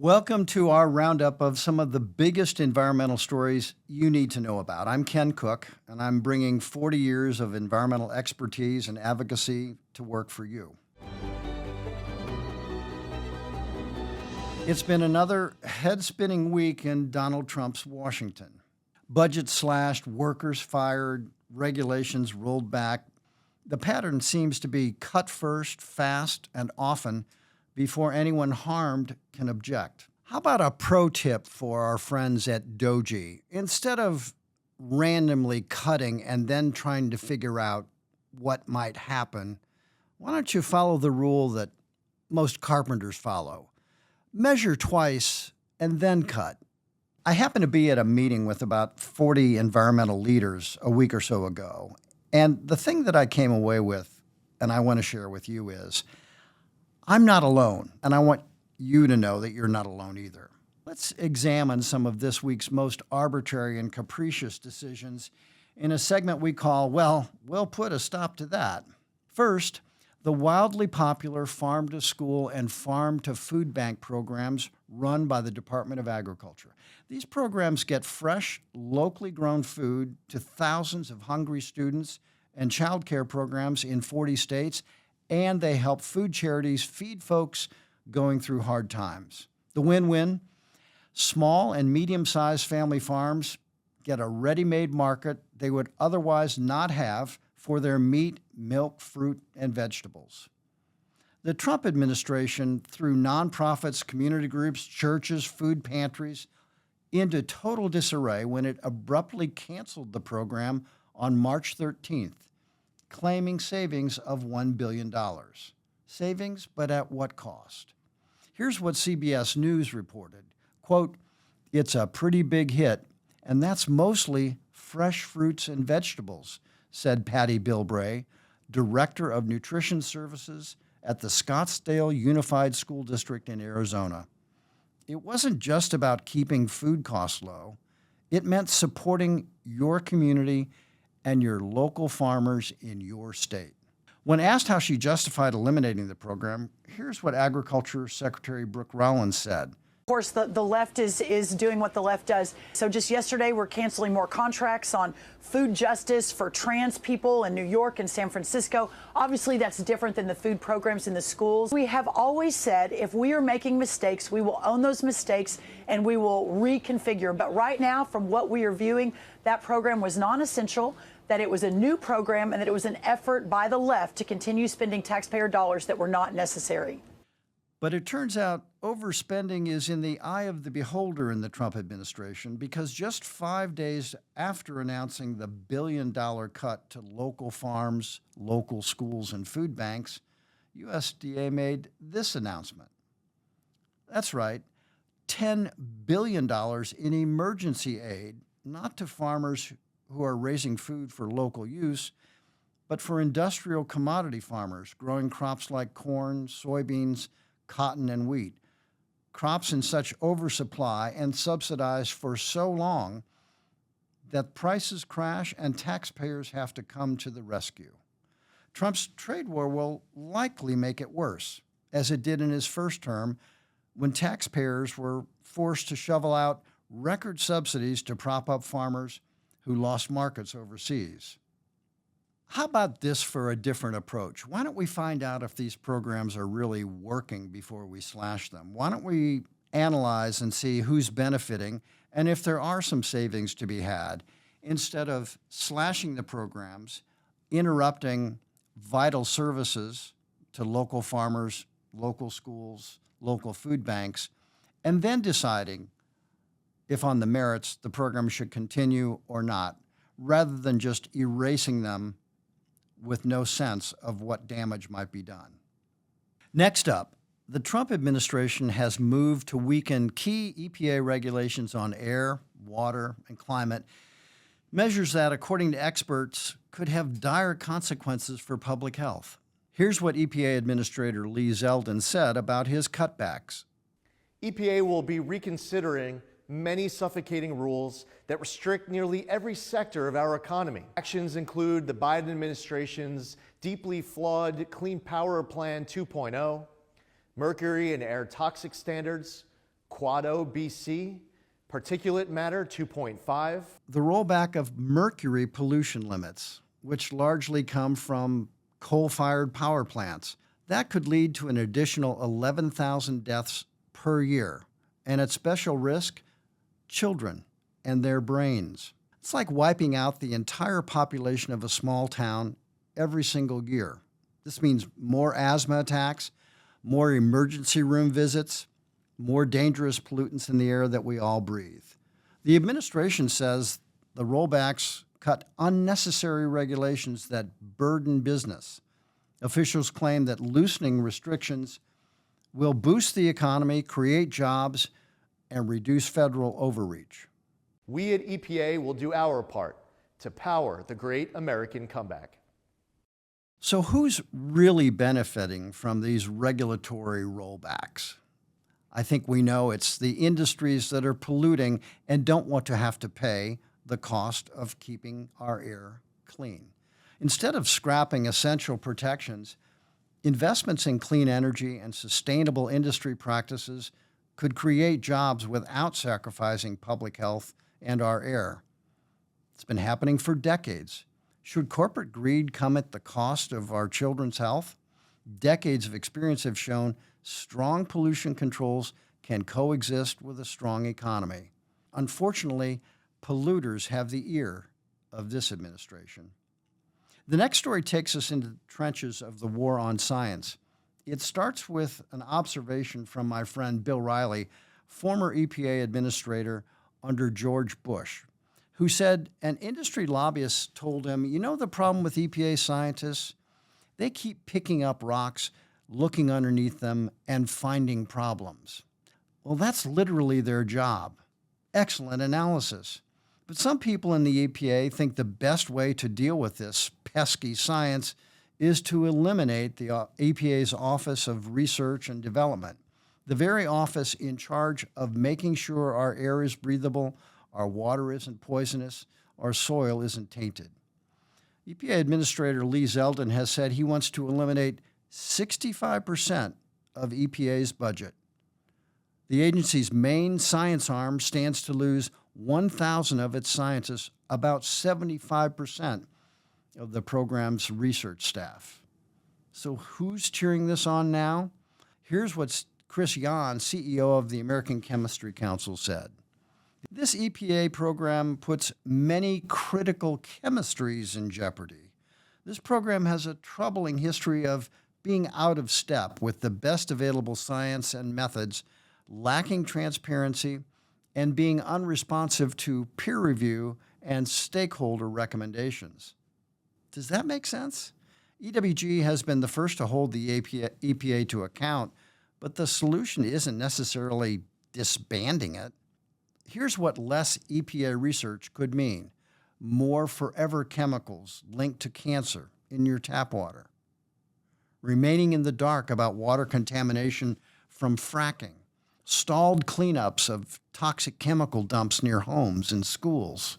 Welcome to our roundup of some of the biggest environmental stories you need to know about. I'm Ken Cook, and I'm bringing 40 years of environmental expertise and advocacy to work for you. It's been another head-spinning week in Donald Trump's Washington. Budget slashed, workers fired, regulations rolled back. The pattern seems to be cut first, fast, and often before anyone harmed can object. How about a pro tip for our friends at DOGE? Instead of randomly cutting and then trying to figure out what might happen, why don't you follow the rule that most carpenters follow? Measure twice and then cut. I happened to be at a meeting with about 40 environmental leaders a week or so ago, and the thing that I came away with, and I want to share with you, is I'm not alone, and I want you to know that you're not alone either. Let's examine some of this week's most arbitrary and capricious decisions in a segment we call, well, we'll put a stop to that. First, the wildly popular Farm to School and Farm to Food Bank programs run by the Department of Agriculture. These programs get fresh, locally grown food to thousands of hungry students and child care programs in 40 states, and they help food charities feed folks going through hard times. The win-win: small and medium-sized family farms get a ready-made market they would otherwise not have for their meat, milk, fruit, and vegetables. The Trump administration threw nonprofits, community groups, churches, food pantries into total disarray when it abruptly canceled the program on March 13th. Claiming savings of $1 billion. Savings, but at what cost? Here's what CBS News reported. Quote, "It's a pretty big hit, and that's mostly fresh fruits and vegetables," said Patty Bilbray, Director of Nutrition Services at the Scottsdale Unified School District in Arizona. It wasn't just about keeping food costs low. It meant supporting your community and your local farmers in your state. When asked how she justified eliminating the program, here's what Agriculture Secretary Brooke Rollins said. Of course, the left is doing what the left does. So just yesterday, we're canceling more contracts on food justice for trans people in New York and San Francisco. Obviously, that's different than the food programs in the schools. We have always said if we are making mistakes, we will own those mistakes and we will reconfigure. But right now, from what we are viewing, that program was non-essential, that it was a new program, and that it was an effort by the left to continue spending taxpayer dollars that were not necessary. But it turns out overspending is in the eye of the beholder in the Trump administration, because just 5 days after announcing the billion-dollar cut to local farms, local schools, and food banks, USDA made this announcement. That's right, $10 billion in emergency aid, not to farmers who are raising food for local use, but for industrial commodity farmers growing crops like corn, soybeans, cotton, and wheat, crops in such oversupply and subsidized for so long that prices crash and taxpayers have to come to the rescue. Trump's trade war will likely make it worse, as it did in his first term, when taxpayers were forced to shovel out record subsidies to prop up farmers who lost markets overseas. How about this for a different approach? Why don't we find out if these programs are really working before we slash them? Why don't we analyze and see who's benefiting and if there are some savings to be had, instead of slashing the programs, interrupting vital services to local farmers, local schools, local food banks, and then deciding if on the merits the program should continue or not, rather than just erasing them with no sense of what damage might be done. Next up, the Trump administration has moved to weaken key EPA regulations on air, water, and climate, measures that, according to experts, could have dire consequences for public health. Here's what EPA Administrator Lee Zeldin said about his cutbacks. EPA will be reconsidering many suffocating rules that restrict nearly every sector of our economy. Actions include the Biden administration's deeply flawed Clean Power Plan 2.0, mercury and air toxic standards, Quado BC, particulate matter 2.5. The rollback of mercury pollution limits, which largely come from coal-fired power plants. That could lead to an additional 11,000 deaths per year. And at special risk, children and their brains. It's like wiping out the entire population of a small town every single year. This means more asthma attacks, more emergency room visits, more dangerous pollutants in the air that we all breathe. The administration says the rollbacks cut unnecessary regulations that burden business. Officials claim that loosening restrictions will boost the economy, create jobs, and reduce federal overreach. We at EPA will do our part to power the great American comeback. So who's really benefiting from these regulatory rollbacks? I think we know it's the industries that are polluting and don't want to have to pay the cost of keeping our air clean. Instead of scrapping essential protections, investments in clean energy and sustainable industry practices could create jobs without sacrificing public health and our air. It's been happening for decades. Should corporate greed come at the cost of our children's health? Decades of experience have shown strong pollution controls can coexist with a strong economy. Unfortunately, polluters have the ear of this administration. The next story takes us into the trenches of the war on science. It starts with an observation from my friend Bill Riley, former EPA administrator under George Bush, who said an industry lobbyist told him, you know the problem with EPA scientists? They keep picking up rocks, looking underneath them, and finding problems. Well, that's literally their job. Excellent analysis. But some people in the EPA think the best way to deal with this pesky science is to eliminate the EPA's Office of Research and Development, the very office in charge of making sure our air is breathable, our water isn't poisonous, our soil isn't tainted. EPA Administrator Lee Zeldin has said he wants to eliminate 65% of EPA's budget. The agency's main science arm stands to lose 1,000 of its scientists, about 75% of the program's research staff. So who's cheering this on now? Here's what Chris Yan, CEO of the American Chemistry Council, said. This EPA program puts many critical chemistries in jeopardy. This program has a troubling history of being out of step with the best available science and methods, lacking transparency, and being unresponsive to peer review and stakeholder recommendations. Does that make sense? EWG has been the first to hold the EPA to account, but the solution isn't necessarily disbanding it. Here's what less EPA research could mean. More forever chemicals linked to cancer in your tap water. Remaining in the dark about water contamination from fracking. Stalled cleanups of toxic chemical dumps near homes and schools.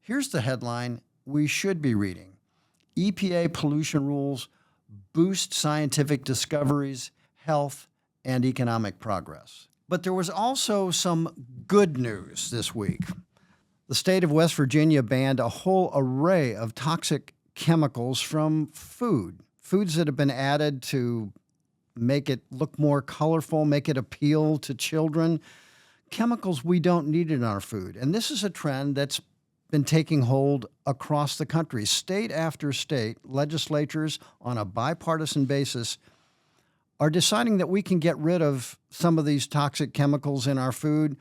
Here's the headline we should be reading. EPA pollution rules boost scientific discoveries, health, and economic progress. But there was also some good news this week. The state of West Virginia banned a whole array of toxic chemicals from foods that have been added to make it look more colorful, make it appeal to children, chemicals we don't need in our food. And this is a trend that's been taking hold across the country. State after state, legislatures on a bipartisan basis are deciding that we can get rid of some of these toxic chemicals in our food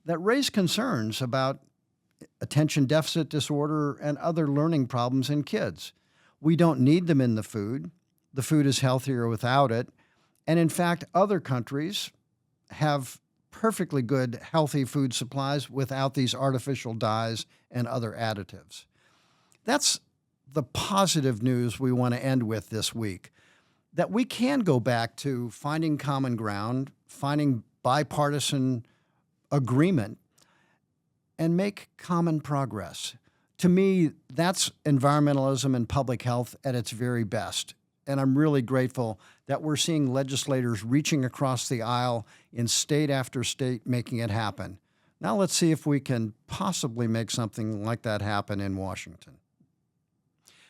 that raise concerns about attention deficit disorder and other learning problems in kids. We don't need them in the food. The food is healthier without it. And in fact, other countries have perfectly good, healthy food supplies without these artificial dyes and other additives. That's the positive news we want to end with this week, that we can go back to finding common ground, finding bipartisan agreement, and make common progress. To me, that's environmentalism and public health at its very best. and I'm really grateful that we're seeing legislators reaching across the aisle in state after state making it happen. Now let's see if we can possibly make something like that happen in Washington.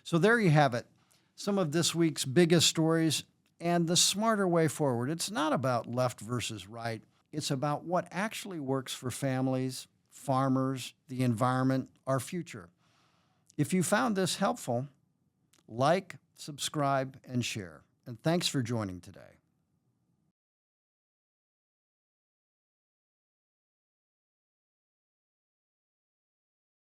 So there you have it, some of this week's biggest stories and the smarter way forward. It's not about left versus right. It's about what actually works for families, farmers, the environment, our future. If you found this helpful, like, subscribe, and share. And thanks for joining today.